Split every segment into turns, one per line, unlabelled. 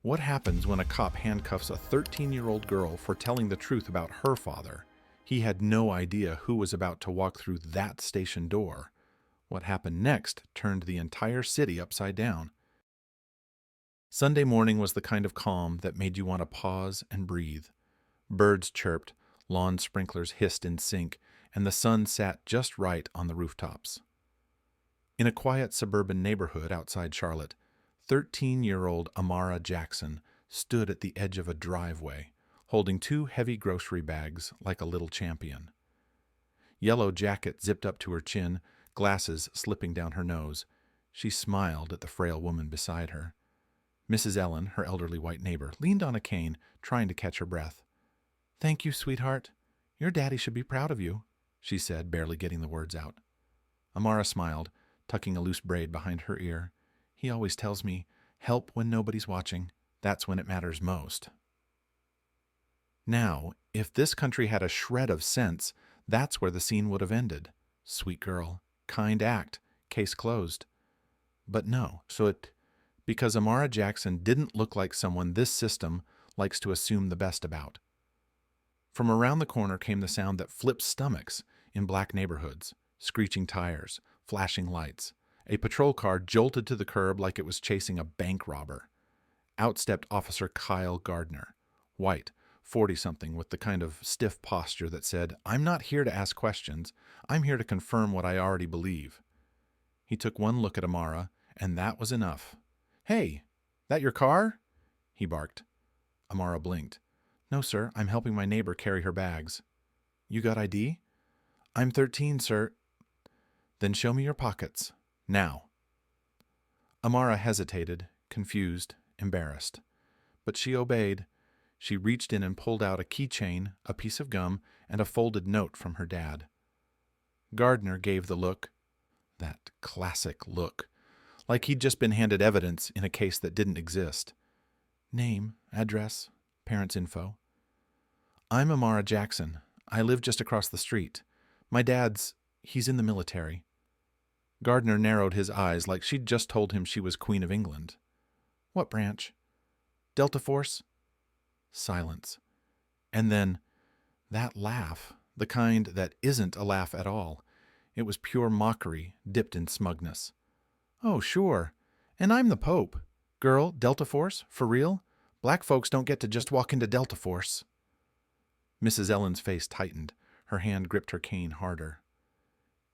What happens when a cop handcuffs a 13-year-old girl for telling the truth about her father? He had no idea who was about to walk through that station door. What happened next turned the entire city upside down. Sunday morning was the kind of calm that made you want to pause and breathe. Birds chirped, lawn sprinklers hissed in sync, and the sun sat just right on the rooftops. In a quiet suburban neighborhood outside Charlotte, 13-year-old Amara Jackson stood at the edge of a driveway, holding two heavy grocery bags like a little champion. Yellow jacket zipped up to her chin, glasses slipping down her nose. She smiled at the frail woman beside her. Mrs. Ellen, her elderly white neighbor, leaned on a cane, trying to catch her breath. "Thank you, sweetheart. Your daddy should be proud of you," she said, barely getting the words out. Amara smiled, tucking a loose braid behind her ear. "He always tells me, help when nobody's watching. That's when it matters most." Now, if this country had a shred of sense, that's where the scene would have ended. Sweet girl, kind act, case closed. But no, because Amara Jackson didn't look like someone this system likes to assume the best about. From around the corner came the sound that flips stomachs in black neighborhoods: screeching tires, flashing lights. A patrol car jolted to the curb like it was chasing a bank robber. Out stepped Officer Kyle Gardner, white, 40-something, with the kind of stiff posture that said, "I'm not here to ask questions. I'm here to confirm what I already believe." He took one look at Amara, and that was enough. "Hey, that your car?" he barked. Amara blinked. "No, sir. I'm helping my neighbor carry her bags." "You got ID?" "I'm 13, sir." "Then show me your pockets. Now." Amara hesitated, confused, embarrassed. But she obeyed. She reached in and pulled out a keychain, a piece of gum, and a folded note from her dad. Gardner gave the look, that classic look, like he'd just been handed evidence in a case that didn't exist. "Name, address, parents' info." "I'm Amara Jackson. I live just across the street. My he's in the military." Gardner narrowed his eyes like she'd just told him she was Queen of England. "What branch?" "Delta Force." Silence. And then, that laugh, the kind that isn't a laugh at all. It was pure mockery, dipped in smugness. "Oh, sure. And I'm the Pope. Girl, Delta Force? For real? Black folks don't get to just walk into Delta Force." Mrs. Ellen's face tightened. Her hand gripped her cane harder.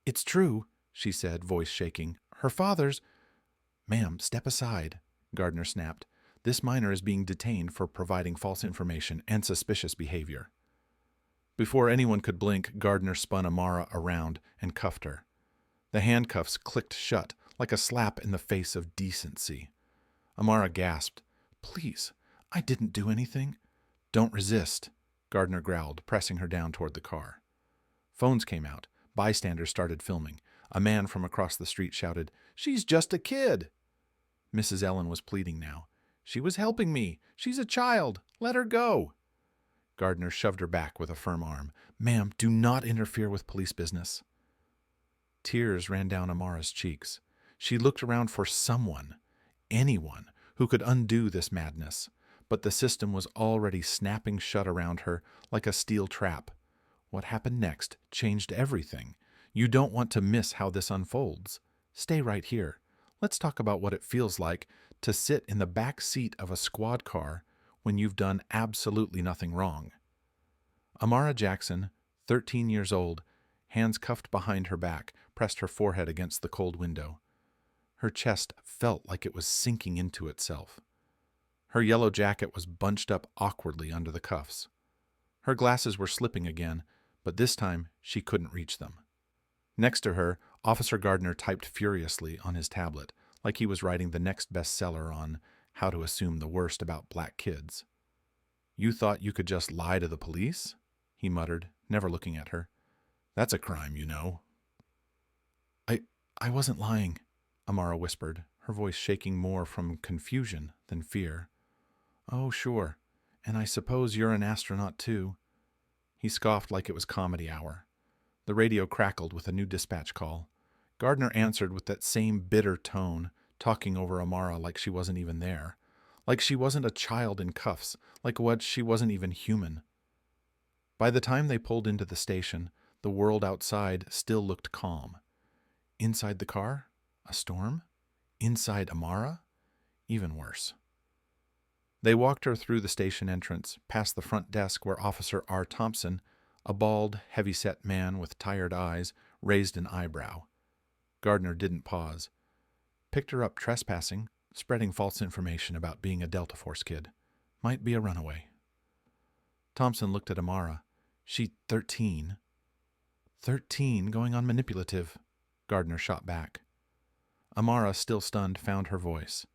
"It's true," she said, voice shaking. "Her father's—" "Ma'am, step aside," Gardner snapped. "This minor is being detained for providing false information and suspicious behavior." Before anyone could blink, Gardner spun Amara around and cuffed her. The handcuffs clicked shut like a slap in the face of decency. Amara gasped. "Please, I didn't do anything." "Don't resist," Gardner growled, pressing her down toward the car. Phones came out. Bystanders started filming. A man from across the street shouted, "She's just a kid!" Mrs. Ellen was pleading now. "She was helping me. She's a child. Let her go." Gardner shoved her back with a firm arm. "Ma'am, do not interfere with police business." Tears ran down Amara's cheeks. She looked around for someone, anyone, who could undo this madness, but the system was already snapping shut around her like a steel trap. What happened next changed everything. You don't want to miss how this unfolds. Stay right here. Let's talk about what it feels like to sit in the back seat of a squad car when you've done absolutely nothing wrong. Amara Jackson, 13 years old, hands cuffed behind her back, pressed her forehead against the cold window. Her chest felt like it was sinking into itself. Her yellow jacket was bunched up awkwardly under the cuffs. Her glasses were slipping again, but this time she couldn't reach them. Next to her, Officer Gardner typed furiously on his tablet, like he was writing the next bestseller on how to assume the worst about black kids. "You thought you could just lie to the police?" he muttered, never looking at her. "That's a crime, you know." I wasn't lying," Amara whispered, her voice shaking more from confusion than fear. "Oh, sure. And I suppose you're an astronaut, too." He scoffed like it was comedy hour. The radio crackled with a new dispatch call. Gardner answered with that same bitter tone, talking over Amara like she wasn't even there. Like she wasn't a child in cuffs, like what she wasn't even human. By the time they pulled into the station, the world outside still looked calm. Inside the car, a storm? Inside Amara? Even worse. They walked her through the station entrance, past the front desk where Officer R. Thompson, a bald, heavy-set man with tired eyes, raised an eyebrow. Gardner didn't pause. Picked her up trespassing, spreading false information about being a Delta Force kid. Might be a runaway. Thompson looked at Amara. She 13. 13 going on manipulative. Gardner shot back. Amara, still stunned, found her voice.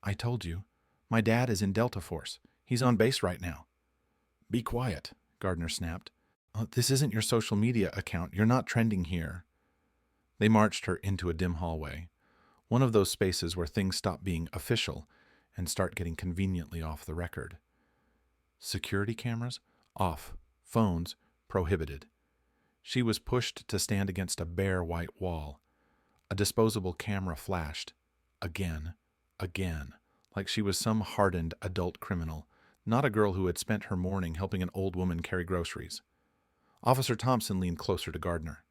I told you. My dad is in Delta Force. He's on base right now. Be quiet, Gardner snapped. This isn't your social media account. You're not trending here. They marched her into a dim hallway, one of those spaces where things stop being official and start getting conveniently off the record. Security cameras? Off. Phones? Prohibited. She was pushed to stand against a bare white wall. A disposable camera flashed. Again. Like she was some hardened adult criminal, not a girl who had spent her morning helping an old woman carry groceries. Officer Thompson leaned closer to Gardner.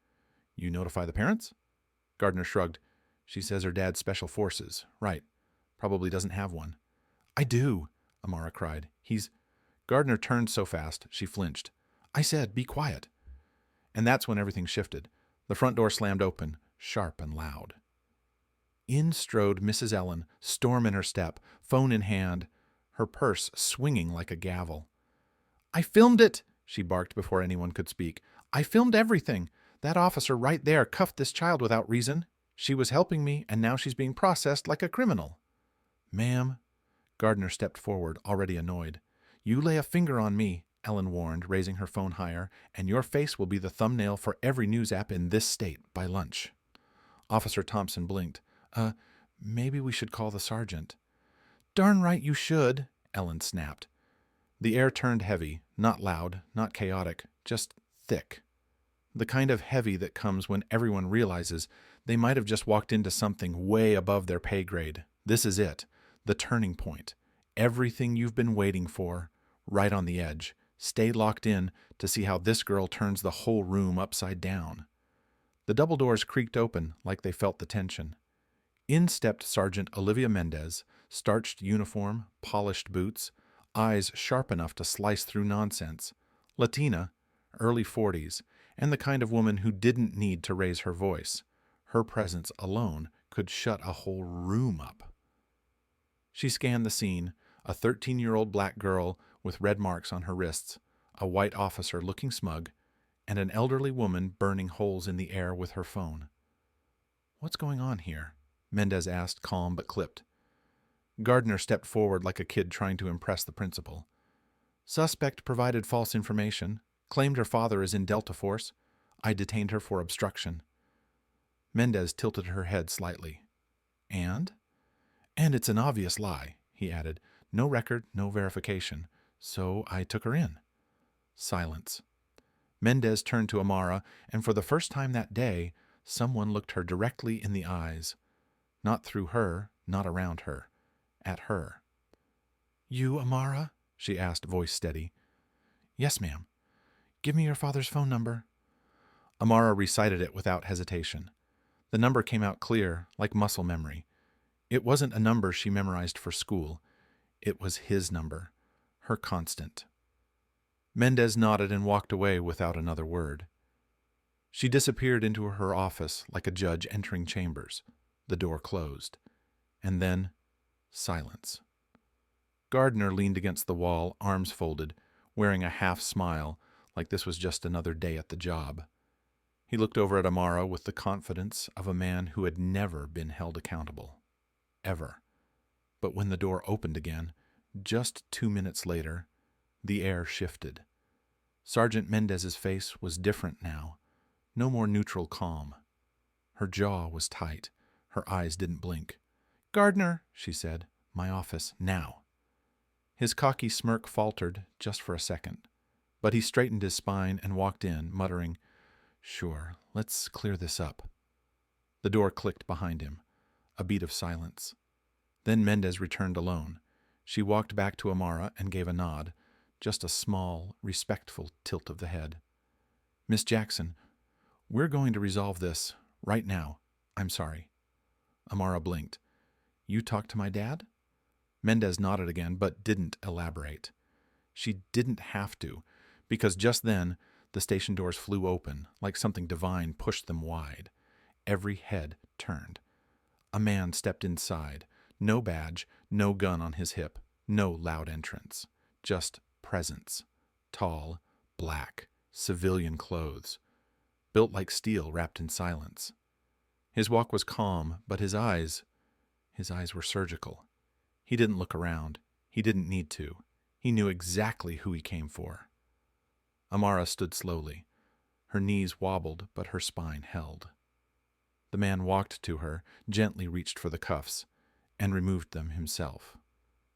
You notify the parents? Gardner shrugged. She says her dad's special forces. Right. Probably doesn't have one. I do, Amara cried. Gardner turned so fast, she flinched. I said, be quiet. And that's when everything shifted. The front door slammed open, sharp and loud. In strode Mrs. Ellen, storm in her step, phone in hand, her purse swinging like a gavel. I filmed it, she barked before anyone could speak. I filmed everything. That officer right there cuffed this child without reason. She was helping me, and now she's being processed like a criminal. Ma'am, Gardner stepped forward, already annoyed. You lay a finger on me, Ellen warned, raising her phone higher, and your face will be the thumbnail for every news app in this state by lunch. Officer Thompson blinked. Maybe we should call the sergeant. Darn right you should, Ellen snapped. The air turned heavy, not loud, not chaotic, just thick. The kind of heavy that comes when everyone realizes they might have just walked into something way above their pay grade. This is it, the turning point. Everything you've been waiting for, right on the edge. Stay locked in to see how this girl turns the whole room upside down. The double doors creaked open like they felt the tension. In stepped Sergeant Olivia Mendez, starched uniform, polished boots, eyes sharp enough to slice through nonsense. Latina, early 40s, and the kind of woman who didn't need to raise her voice. Her presence alone could shut a whole room up. She scanned the scene, a 13-year-old black girl with red marks on her wrists, a white officer looking smug, and an elderly woman burning holes in the air with her phone. What's going on here? Mendez asked, calm but clipped. Gardner stepped forward like a kid trying to impress the principal. Suspect provided false information, claimed her father is in Delta Force. I detained her for obstruction. Mendez tilted her head slightly. And? And it's an obvious lie, he added. No record, no verification. So I took her in. Silence. Mendez turned to Amara, and for the first time that day, someone looked her directly in the eyes. Not through her, not around her. At her. You, Amara? She asked, voice steady. Yes, ma'am. Give me your father's phone number. Amara recited it without hesitation. The number came out clear, like muscle memory. It wasn't a number she memorized for school. It was his number, her constant. Mendez nodded and walked away without another word. She disappeared into her office like a judge entering chambers. The door closed. And then, silence. Gardner leaned against the wall, arms folded, wearing a half smile, like this was just another day at the job. He looked over at Amara with the confidence of a man who had never been held accountable. Ever. But when the door opened again, just 2 minutes later, the air shifted. Sergeant Mendez's face was different now. No more neutral calm. Her jaw was tight. Her eyes didn't blink. Gardner, she said, my office, now. His cocky smirk faltered just for a second, but he straightened his spine and walked in, muttering, Sure, let's clear this up. The door clicked behind him. A beat of silence. Then Mendez returned alone. She walked back to Amara and gave a nod, just a small, respectful tilt of the head. Miss Jackson, we're going to resolve this right now. I'm sorry. Amara blinked. You talked to my dad? Mendez nodded again, but didn't elaborate. She didn't have to, because just then the station doors flew open, like something divine pushed them wide. Every head turned. A man stepped inside. No badge, no gun on his hip, no loud entrance. Just presence. Tall, black, civilian clothes. Built like steel, wrapped in silence. His walk was calm, but his eyes were surgical. He didn't look around. He didn't need to. He knew exactly who he came for. Amara stood slowly. Her knees wobbled, but her spine held. The man walked to her, gently reached for the cuffs, and removed them himself.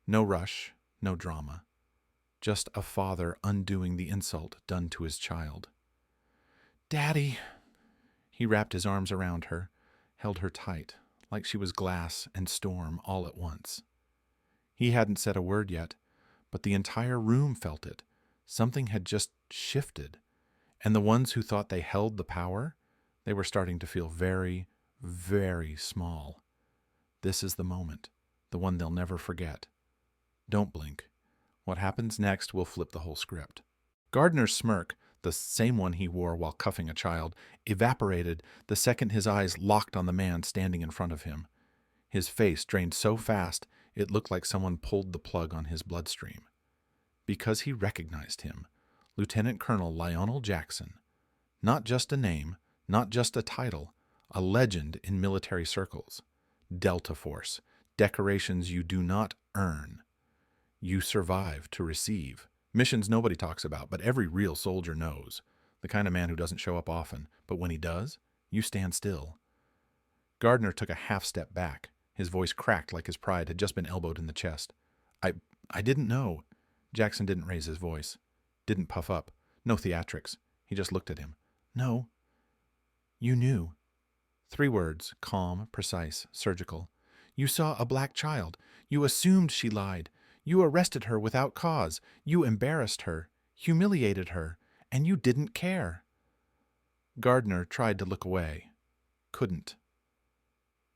No rush, no drama. Just a father undoing the insult done to his child. Daddy! He wrapped his arms around her, held her tight, like she was glass and storm all at once. He hadn't said a word yet, but the entire room felt it. Something had just shifted, and the ones who thought they held the power, they were starting to feel very, very small. This is the moment, the one they'll never forget. Don't blink. What happens next will flip the whole script. Gardner's smirk, the same one he wore while cuffing a child, evaporated the second his eyes locked on the man standing in front of him. His face drained so fast it looked like someone pulled the plug on his bloodstream. Because he recognized him, Lieutenant Colonel Lionel Jackson. Not just a name, not just a title, a legend in military circles. Delta Force, decorations you do not earn. You survive to receive. Missions nobody talks about, but every real soldier knows. The kind of man who doesn't show up often, but when he does, you stand still. Gardner took a half step back. His voice cracked like his pride had just been elbowed in the chest. I didn't know. Jackson didn't raise his voice. Didn't puff up. No theatrics. He just looked at him. No. You knew. 3 words, calm, precise, surgical. You saw a black child. You assumed she lied. You arrested her without cause. You embarrassed her, humiliated her, and you didn't care. Gardner tried to look away. Couldn't.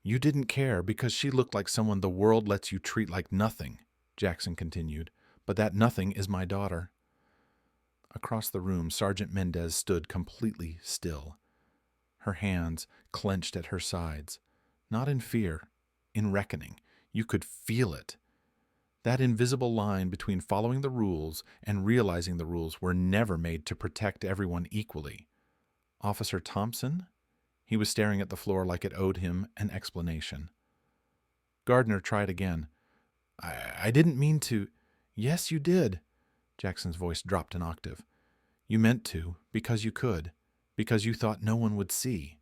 You didn't care because she looked like someone the world lets you treat like nothing, Jackson continued. But that nothing is my daughter. Across the room, Sergeant Mendez stood completely still. Her hands clenched at her sides. Not in fear, in reckoning. You could feel it. That invisible line between following the rules and realizing the rules were never made to protect everyone equally. Officer Thompson? He was staring at the floor like it owed him an explanation. Gardner tried again. I didn't mean to. Yes, you did. Jackson's voice dropped an octave. You meant to, because you could, because you thought no one would see.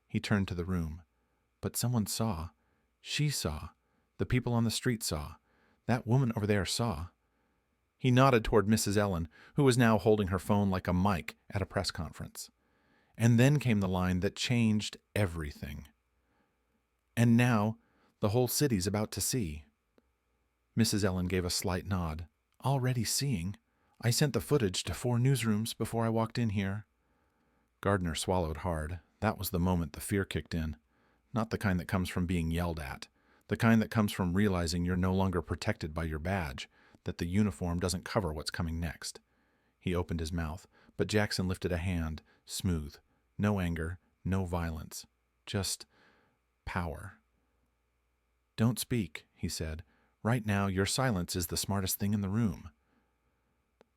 He turned to the room. But someone saw. She saw. The people on the street saw. That woman over there saw. He nodded toward Mrs. Ellen, who was now holding her phone like a mic at a press conference. And then came the line that changed everything. And now, the whole city's about to see. Mrs. Ellen gave a slight nod. Already seeing. I sent the footage to 4 newsrooms before I walked in here. Gardner swallowed hard. That was the moment the fear kicked in. Not the kind that comes from being yelled at. The kind that comes from realizing you're no longer protected by your badge, that the uniform doesn't cover what's coming next. He opened his mouth, but Jackson lifted a hand, smooth. No anger, no violence. Just power. Don't speak, he said. Right now, your silence is the smartest thing in the room.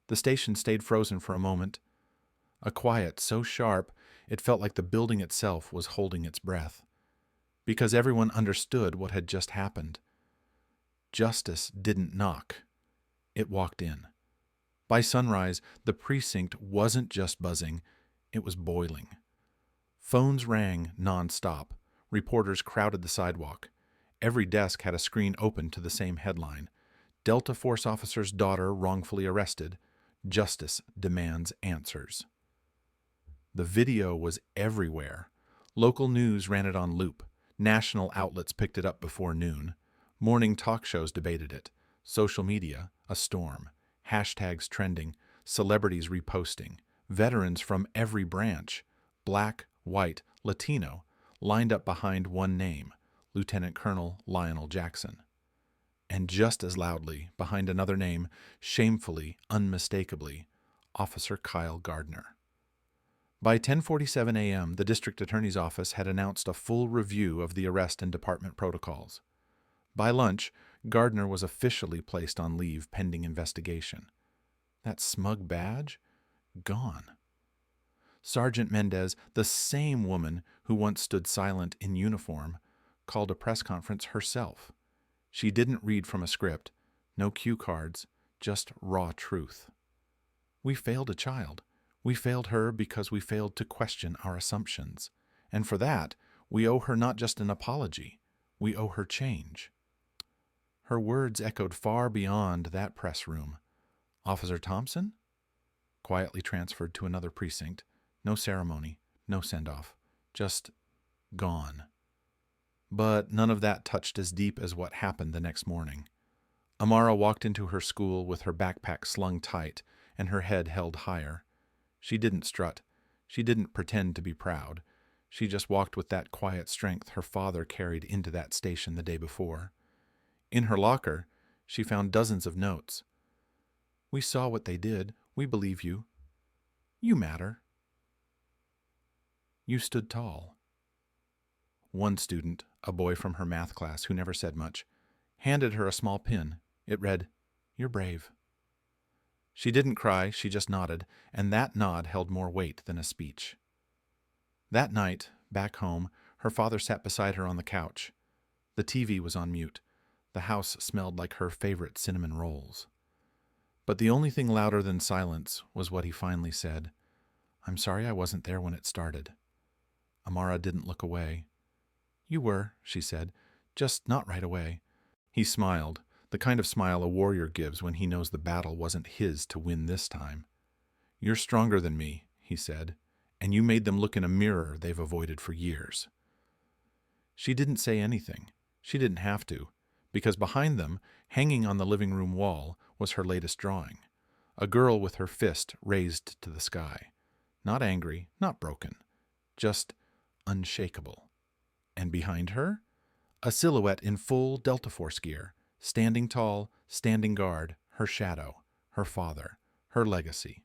The station stayed frozen for a moment. A quiet so sharp, it felt like the building itself was holding its breath. Because everyone understood what had just happened. Justice didn't knock. It walked in. By sunrise, the precinct wasn't just buzzing, it was boiling. Phones rang non-stop. Reporters crowded the sidewalk. Every desk had a screen open to the same headline. Delta Force officer's daughter wrongfully arrested. Justice demands answers. The video was everywhere. Local news ran it on loop. National outlets picked it up before noon. Morning talk shows debated it. Social media, a storm. Hashtags trending, celebrities reposting, veterans from every branch, black, white, Latino, lined up behind one name, Lieutenant Colonel Lionel Jackson. And just as loudly, behind another name, shamefully, unmistakably, Officer Kyle Gardner. By 10:47 a.m., the district attorney's office had announced a full review of the arrest and department protocols. By lunch, Gardner was officially placed on leave pending investigation. That smug badge? Gone. Sergeant Mendez, the same woman who once stood silent in uniform, called a press conference herself. She didn't read from a script, no cue cards, just raw truth. We failed a child. We failed her because we failed to question our assumptions. And for that, we owe her not just an apology, we owe her change. Her words echoed far beyond that press room. Officer Thompson? Quietly transferred to another precinct. No ceremony, no send-off. Just gone. But none of that touched as deep as what happened the next morning. Amara walked into her school with her backpack slung tight and her head held higher. She didn't strut. She didn't pretend to be proud. She just walked with that quiet strength her father carried into that station the day before. In her locker, she found dozens of notes. We saw what they did. We believe you. You matter. You stood tall. One student, a boy from her math class who never said much, handed her a small pin. It read, "You're brave." She didn't cry, she just nodded, and that nod held more weight than a speech. That night, back home, her father sat beside her on the couch. The TV was on mute. The house smelled like her favorite cinnamon rolls. But the only thing louder than silence was what he finally said. "I'm sorry I wasn't there when it started." Amara didn't look away. "You were," she said, "just not right away." He smiled, the kind of smile a warrior gives when he knows the battle wasn't his to win this time. "You're stronger than me," he said, "and you made them look in a mirror they've avoided for years." She didn't say anything. She didn't have to, because behind them, hanging on the living room wall, was her latest drawing. A girl with her fist raised to the sky. Not angry, not broken, just unshakable. And behind her, a silhouette in full Delta Force gear, standing tall, standing guard, her shadow, her father, her legacy.